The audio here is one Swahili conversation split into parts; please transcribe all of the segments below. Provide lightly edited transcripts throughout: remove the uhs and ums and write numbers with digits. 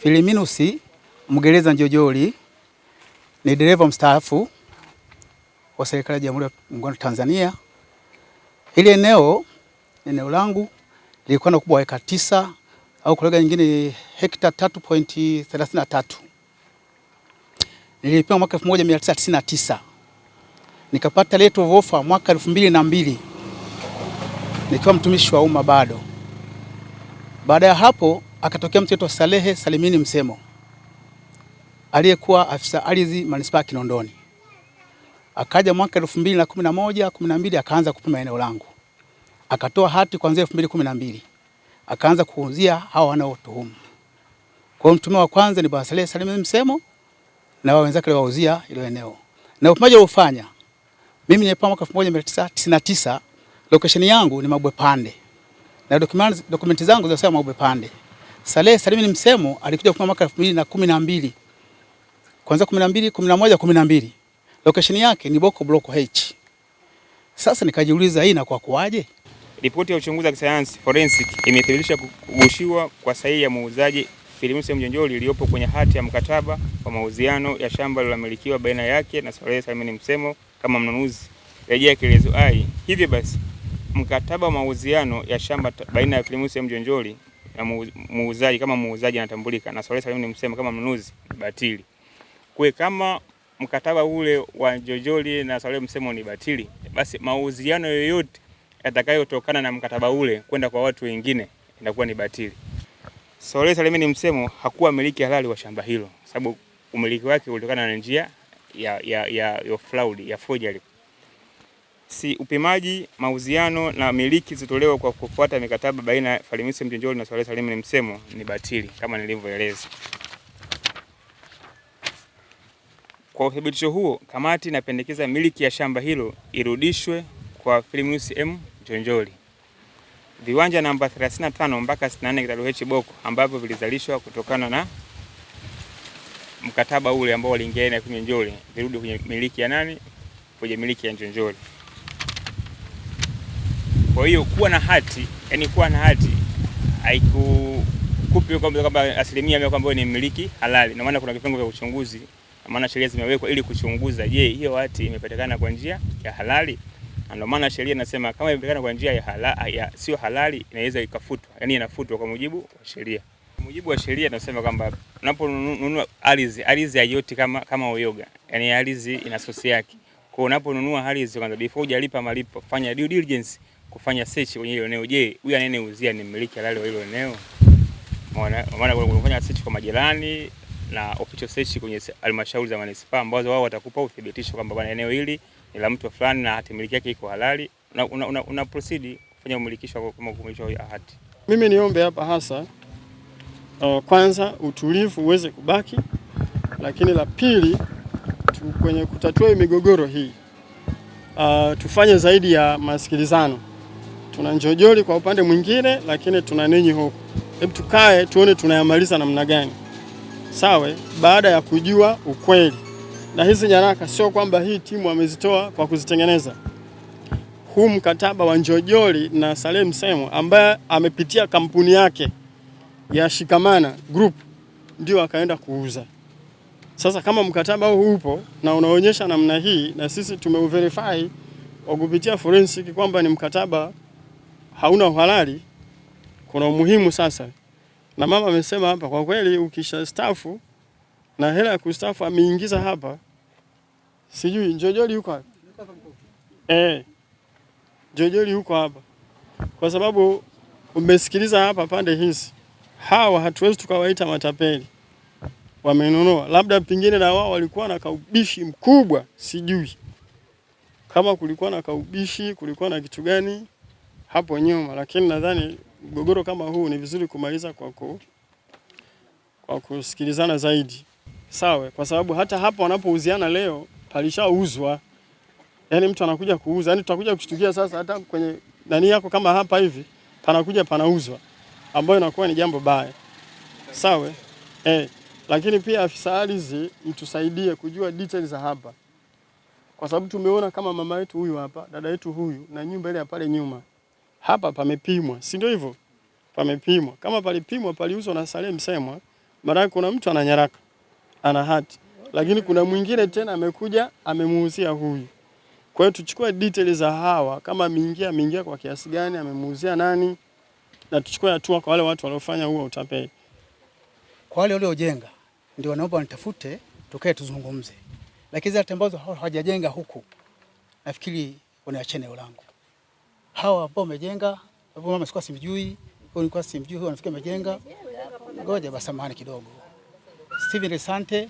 Filiminus Mgereza Njojoli ni dereva mstaafu wa serikali ya Jamhuri ya Muungano wa Tanzania. Hili eneo langu lilikuwa na ukubwa wa eka 9 au kwa lugha nyingine hekta 3.33. Nilipima mwaka 1999. Nikapata letter of offer mwaka 2002. Nikiwa mtumishi wa umma bado. Baada ya hapo akatokea mtu Salehe Salimini Msemo, aliyekuwa afisa ardhi manispaa ya Kinondoni. Akaja mwaka 2011, 12 akaanza kupima eneo langu. Akatoa hati kuanzia 2012. Akaanza kuuzia hao wanaotuhumu. Kwa hiyo mtumiwa wa kwanza ni Bwana Salehe Salimini Msemo na wenzake wauzia ile eneo. Na upimaji ufanya mimi nilipima mwaka 1999, location yangu ni Mabwepande. Na dokumenti zangu zinasema Mabwepande. Salehe Salimini Msemo alikuja kupima mwaka 2012. Kwanza 12, 11, 12. Location yake ni Boko Block H. Sasa nikajiuliza hii inakuwa kuaje? Ripoti ya uchunguzi wa kisayansi forensic imethibitisha kugushiwa kwa sahihi ya muuzaji Filiminus Njojoli iliyopo kwenye hati ya mkataba wa mauziano ya shamba lililomilikiwa baina yake na Salehe Salimini Msemo kama mnunuzi. Rejea kielezo ai. Hivyo basi mkataba wa mauziano ya shamba baina ya Filiminus Njojoli na muuzaji kama muuzaji anatambulika na Salehe Salimini Msemo kama mnunuzi batili. Kwa kama mkataba ule wa Njojoli na Salehe Msemo ni batili, basi mauziano yoyote yatakayotokana na mkataba ule kwenda kwa watu wengine inakuwa ni batili. Salehe Salimini Msemo hakuwa miliki halali wa shamba hilo, sababu umiliki wake ulitokana na njia ya fraud, ya forgery. Si upimaji, mauziano na miliki zitolewa kwa kufuata mikataba baina ya Filiminus Njojoli na Salehe Salimini Msemo ni batili kama nilivyoeleza. Kwa uthibitisho huo, kamati inapendekeza miliki ya shamba hilo irudishwe kwa Filiminus Njojoli. Viwanja namba 35 mpaka 64 kitalu H Boko ambavyo vilizalishwa kutokana na mkataba ule ambao waliingia na Njojoli virudi kwenye miliki ya nani? Kwenye miliki ya Njojoli. Kwa hiyo kuwa na hati haikukupi kwamba asilimia kwamba ni miliki halali. Na maana kuna vipengele vya uchunguzi, maana sheria zimewekwa ili kuchunguza, je, hiyo hati imepatikana kwa njia ya halali? Ndio maana sheria inasema kama imepatikana kwa njia ya sio halali inaweza ikafutwa. Yaani inafutwa kwa mujibu wa sheria. Kwa mujibu wa sheria tunasema kwamba unaponunua ardhi yote kama uyoga. Yaani ardhi ina sosi yake. Kwa unaponunua ardhi kwanza before hujalipa malipo, fanya due diligence, kufanya search kwenye hilo eneo. Je, huyu anayeuzia ni mmiliki halali wa hilo eneo? Maana unafanya search kwa majirani na official search kwenye halmashauri za manispaa ambazo wao watakupa uthibitisho kwamba bwana eneo hili ni la mtu fulani na hati miliki yake iko halali. Una proceed kufanya umilikisho kama umilikisho wa hati. Mimi niombe hapa hasa kwanza utulivu uweze kubaki, lakini la pili kwenye kutatua migogoro hii tufanye zaidi ya masikilizano. Tuna Njojoli kwa upande mwingine, lakini tuna ninyi huko. Hebu tukae tuone tunayamaliza namna gani. Sawa, baada ya kujua ukweli. Na hizi nyaraka sio kwamba hii timu amezitoa kwa kuzitengeneza. Huu mkataba wa Njojoli na Salehe Msemo ambaye amepitia kampuni yake ya Shikamana Group ndio akaenda kuuza. Sasa kama mkataba huu upo na unaonyesha namna hii na sisi tumeuverify kwa kupitia forensic kwamba ni mkataba hauna uhalali, kuna umuhimu sasa. Na mama amesema hapa kwa kweli ukisha staafu na hela ya kustaafu ameingiza hapa. Sijui Njojoli yuko hapa. Njojoli yuko hapa. Kwa sababu umesikiliza hapa pande hizi. Hawa hatuwezi tukawaita matapeli. Wamenunua. Labda pingine na wao walikuwa na kaubishi mkubwa, sijui. Kama kulikuwa na kaubishi, kulikuwa na kitu gani hapo nyuma, lakini nadhani mgogoro kama huu ni vizuri kumaliza kwa kusikilizana zaidi. Sawa, kwa sababu hata hapo wanapouziana leo palishauzwa. Yaani mtu anakuja kuuza, yaani tutakuja kushtukia sasa hata kwenye nani yako kama hapa hivi panakuja panauzwa, ambayo inakuwa ni jambo baya. Sawa? Lakini pia afisa ardhi mtusaidie kujua details za hapa. Kwa sababu tumeona kama mama yetu huyu hapa, dada yetu huyu na nyumba ile pale nyuma. Hapa pamepimwa, si ndio hivyo? Pamepimwa. Kama palipimwa paliuzwa na Salehe Msemo, Mara kuna mtu ana nyaraka, ana hati, lakini kuna mwingine tena amekuja amemuuzia huyu. Kwa hiyo tuchukue details za hawa, kama ameingia kwa kiasi gani, amemuuzia nani, na tuchukue hatua kwa wale watu waliofanya huo utapeli. Kwa wale waliojenga ndio naomba nitafute, tukae tuzungumze. Lakini zile ambazo hawajajenga huku, nafikiri wanaachana eneo langu. Hawa ambao wamejenga, ambao mama sikuwa simjui, huyo nilikuwa simjui, huyo nafikiri amejenga. Ngoja basi samahani kidogo. Steven Sante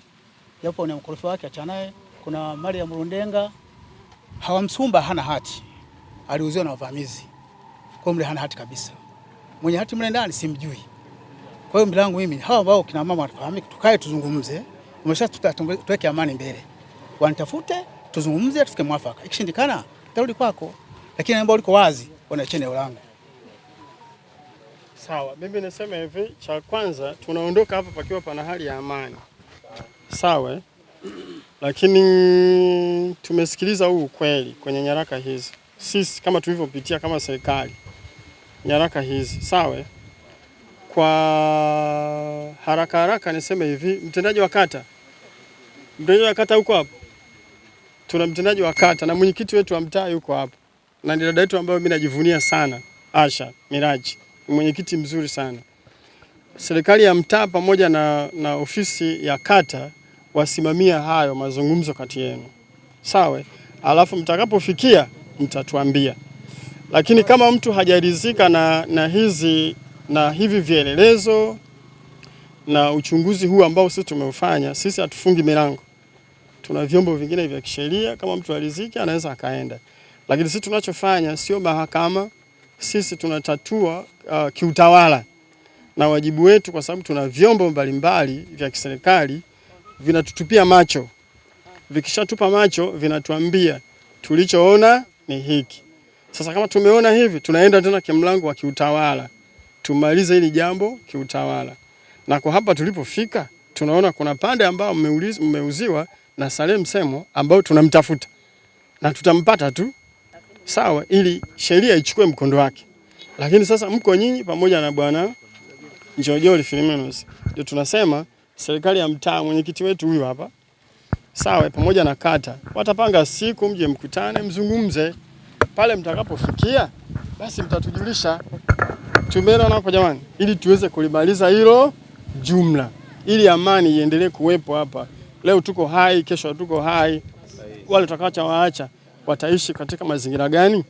yapo ni mkorofi wake, achanaye. Kuna Maria Murundenga, Hawamsumba hana hati. Aliuziwa na wavamizi. Kwa mle hana hati kabisa. Mwenye hati mle ndani simjui. Kwa hiyo milango mimi hawa ambao kina mama wanafahamika, tukae tuzungumze. Umesha tuweke amani mbele. Wanitafute, tuzungumze, tufike mwafaka. Ikishindikana, tarudi kwako. Lakini ambao liko wazi, wanaachana eneo langu. Sawa, mimi nasema hivi, cha kwanza tunaondoka hapa pakiwa pana hali ya amani. Sawa, lakini tumesikiliza huu ukweli kwenye nyaraka hizi. Sisi kama tulivyopitia kama serikali nyaraka hizi, sawa? Kwa haraka niseme hivi, mtendaji wa kata huko hapo. Tuna mtendaji wa kata na mwenyekiti wetu wa mtaa yuko hapo. Na ni dada yetu ambayo mimi najivunia sana, Asha Miraji. Mwenyekiti mzuri sana. Serikali ya mtaa pamoja na ofisi ya kata wasimamia hayo mazungumzo kati yenu. Sawa? Alafu mtakapofikia mtatuambia. Lakini kama mtu hajaridhika na hivi vielelezo na uchunguzi huu ambao sisi tumeufanya, sisi hatufungi milango. Tuna vyombo vingine vya kisheria, kama mtu haridhiki anaweza akaenda. Lakini sisi tunachofanya sio mahakama, sisi tunatatua kiutawala. Na wajibu wetu, kwa sababu tuna vyombo mbalimbali vya kiserikali vinatutupia macho. Vikishatupa macho vinatuambia tulichoona ni hiki. Sasa kama tumeona hivi, tunaenda tena kimlango wa kiutawala. Tumalize hili jambo kiutawala. Na kwa hapa tulipofika, tunaona kuna pande ambao mmeuziwa na Salem Semo ambao tunamtafuta. Na tutampata tu. Sawa, ili sheria ichukue mkondo wake. Lakini sasa mko nyinyi pamoja na bwana Njojoli Philmenos. Ndio tunasema serikali ya mtaa, mwenyekiti wetu huyu hapa. Sawa, pamoja na kata. Watapanga siku mje mkutane, mzungumze. Pale mtakapofikia basi mtatujulisha. Tumeelewana hapo jamani? Ili tuweze kulimaliza hilo jumla. Ili amani iendelee kuwepo hapa. Leo tuko hai, kesho tuko hai. Wale tutakaoacha wataishi katika mazingira gani?